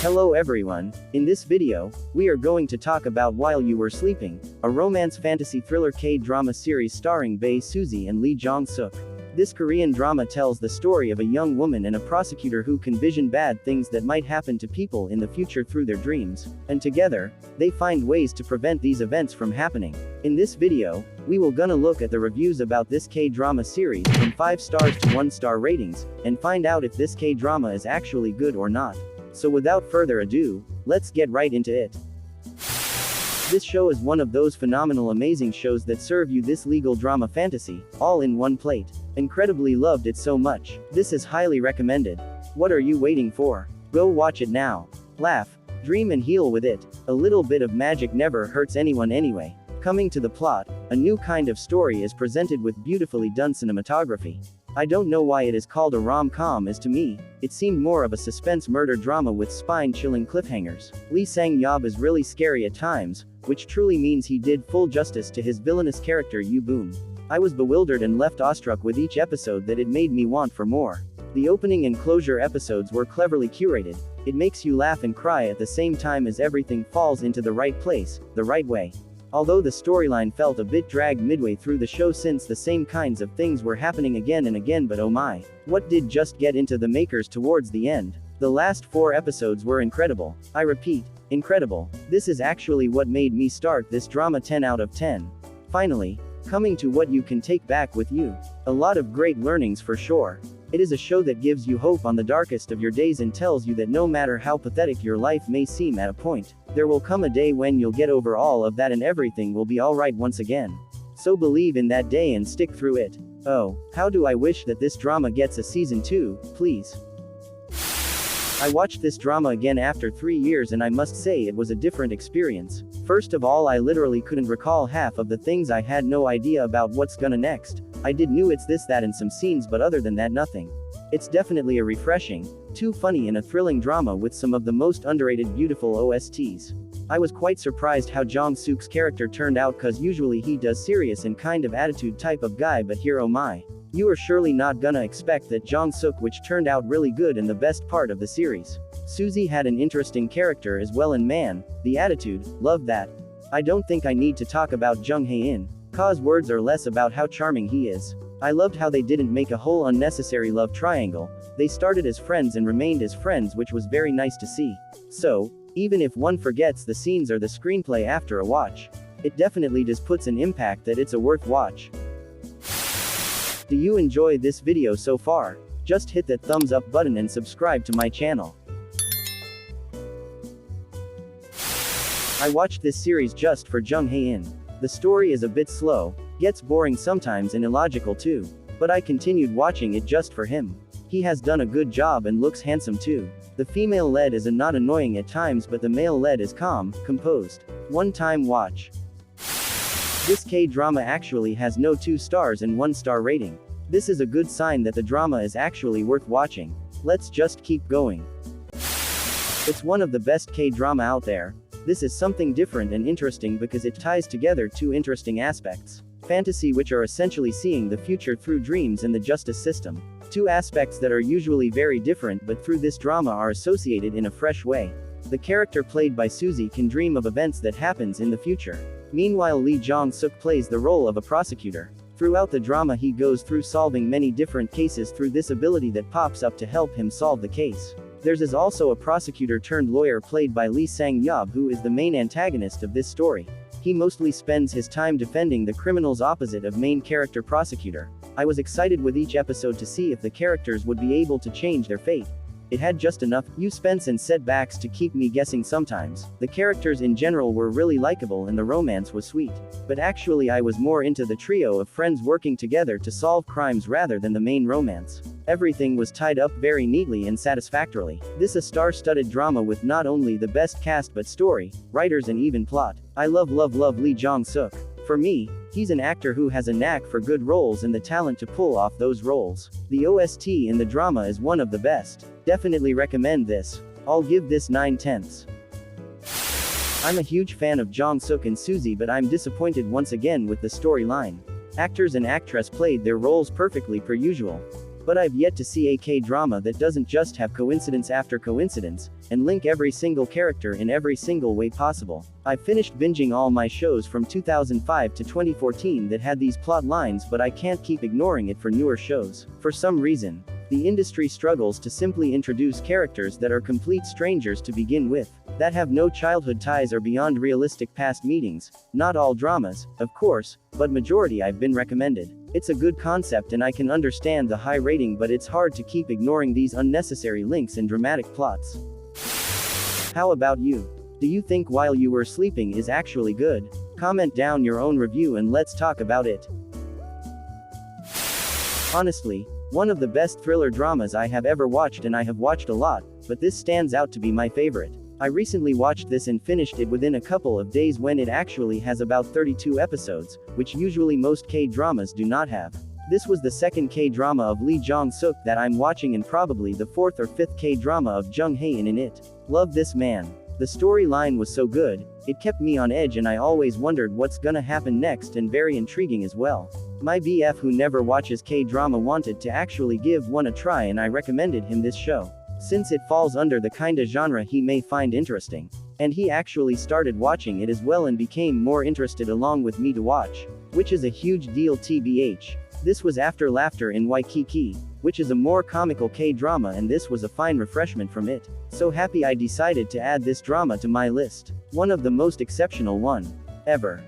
Hello everyone, in this video, we are going to talk about While You Were Sleeping, a romance fantasy thriller K-drama series starring Bae Suzy and Lee Jong-suk. This Korean drama tells the story of a young woman and a prosecutor who can vision bad things that might happen to people in the future through their dreams, and together, they find ways to prevent these events from happening. In this video, we will gonna look at the reviews about this K-drama series from 5 stars to 1-star ratings, and find out if this K-drama is actually good or not. So without further ado, let's get right into it. This show is one of those phenomenal amazing shows that serve you this legal drama fantasy, all in one plate. Incredibly loved it so much. This is highly recommended. What are you waiting for? Go watch it now. Laugh, dream and heal with it. A little bit of magic never hurts anyone anyway. Coming to the plot, a new kind of story is presented with beautifully done cinematography. I don't know why it is called a rom-com, as to me, it seemed more of a suspense murder drama with spine-chilling cliffhangers. Lee Sang-yob is really scary at times, which truly means he did full justice to his villainous character Yoo Boon. I was bewildered and left awestruck with each episode that it made me want for more. The opening and closure episodes were cleverly curated. It makes you laugh and cry at the same time as everything falls into the right place, the right way. Although the storyline felt a bit dragged midway through the show since the same kinds of things were happening again and again, but oh my. What did just get into the makers towards the end? The last 4 episodes were incredible. I repeat, incredible. This is actually what made me start this drama 10 out of 10. Finally, coming to what you can take back with you. A lot of great learnings for sure. It is a show that gives you hope on the darkest of your days and tells you that no matter how pathetic your life may seem at a point, there will come a day when you'll get over all of that and everything will be alright once again. So believe in that day and stick through it. Oh, how do I wish that this drama gets a season 2, please. I watched this drama again after 3 years and I must say it was a different experience. First of all, I literally couldn't recall half of the things. I had no idea about what's gonna next. I did knew it's this that in some scenes, but other than that nothing. It's definitely a refreshing, too funny and a thrilling drama with some of the most underrated beautiful OSTs. I was quite surprised how Jong Suk's character turned out, cause usually he does serious and kind of attitude type of guy, but here oh my. You are surely not gonna expect that Jong Suk, which turned out really good and the best part of the series. Suzy had an interesting character as well, and man, the attitude, love that. I don't think I need to talk about Jung Hae-in, cause words are less about how charming he is. I loved how they didn't make a whole unnecessary love triangle. They started as friends and remained as friends, which was very nice to see. So, even if one forgets the scenes or the screenplay after a watch, it definitely does puts an impact that it's a worth watch. Do you enjoy this video so far? Just hit that thumbs up button and subscribe to my channel. I watched this series just for Jung Hae-in. The story is a bit slow, gets boring sometimes and illogical too, but I continued watching it just for him. He has done a good job and looks handsome too. The female lead is not annoying at times, but the male lead is calm, composed. One-time watch. This K-drama actually has no 2 stars and 1-star rating. This is a good sign that the drama is actually worth watching. Let's just keep going. It's one of the best K-drama out there. This is something different and interesting because it ties together 2 interesting aspects. Fantasy, which are essentially seeing the future through dreams, and the justice system. 2 aspects that are usually very different, but through this drama are associated in a fresh way. The character played by Suzy can dream of events that happens in the future. Meanwhile, Lee Jong-suk plays the role of a prosecutor. Throughout the drama he goes through solving many different cases through this ability that pops up to help him solve the case. There's is also a prosecutor turned lawyer played by Lee Sang-yob, who is the main antagonist of this story. He mostly spends his time defending the criminals opposite of main character prosecutor. I was excited with each episode to see if the characters would be able to change their fate. It had just enough suspense and setbacks to keep me guessing sometimes. The characters in general were really likable and the romance was sweet. But actually I was more into the trio of friends working together to solve crimes rather than the main romance. Everything was tied up very neatly and satisfactorily. This a star-studded drama with not only the best cast but story, writers and even plot. I love Lee Jong-suk. For me, he's an actor who has a knack for good roles and the talent to pull off those roles. The OST in the drama is one of the best. Definitely recommend this. I'll give this 9/10. I'm a huge fan of Jong Suk and Suzy, but I'm disappointed once again with the storyline. Actors and actress played their roles perfectly per usual. But I've yet to see a K-drama that doesn't just have coincidence after coincidence, and link every single character in every single way possible. I finished binging all my shows from 2005 to 2014 that had these plot lines, but I can't keep ignoring it for newer shows. For some reason, the industry struggles to simply introduce characters that are complete strangers to begin with, that have no childhood ties or beyond realistic past meetings. Not all dramas, of course, but majority I've been recommended. It's a good concept and I can understand the high rating, but it's hard to keep ignoring these unnecessary links and dramatic plots. How about you? Do you think While You Were Sleeping is actually good? Comment down your own review and let's talk about it. Honestly, one of the best thriller dramas I have ever watched, and I have watched a lot, but this stands out to be my favorite. I recently watched this and finished it within a couple of days when it actually has about 32 episodes, which usually most K-dramas do not have. This was the second K-drama of Jong that I'm watching and probably the fourth or fifth K-drama of Jong in it. Love this man. The storyline was so good, it kept me on edge and I always wondered what's gonna happen next, and very intriguing as well. My BF who never watches K-drama wanted to actually give one a try and I recommended him this show, since it falls under the kinda genre he may find interesting. And he actually started watching it as well and became more interested along with me to watch, which is a huge deal tbh. This was after Laughter in Waikiki, which is a more comical K-drama, and this was a fine refreshment from it. So happy I decided to add this drama to my list. One of the most exceptional one ever.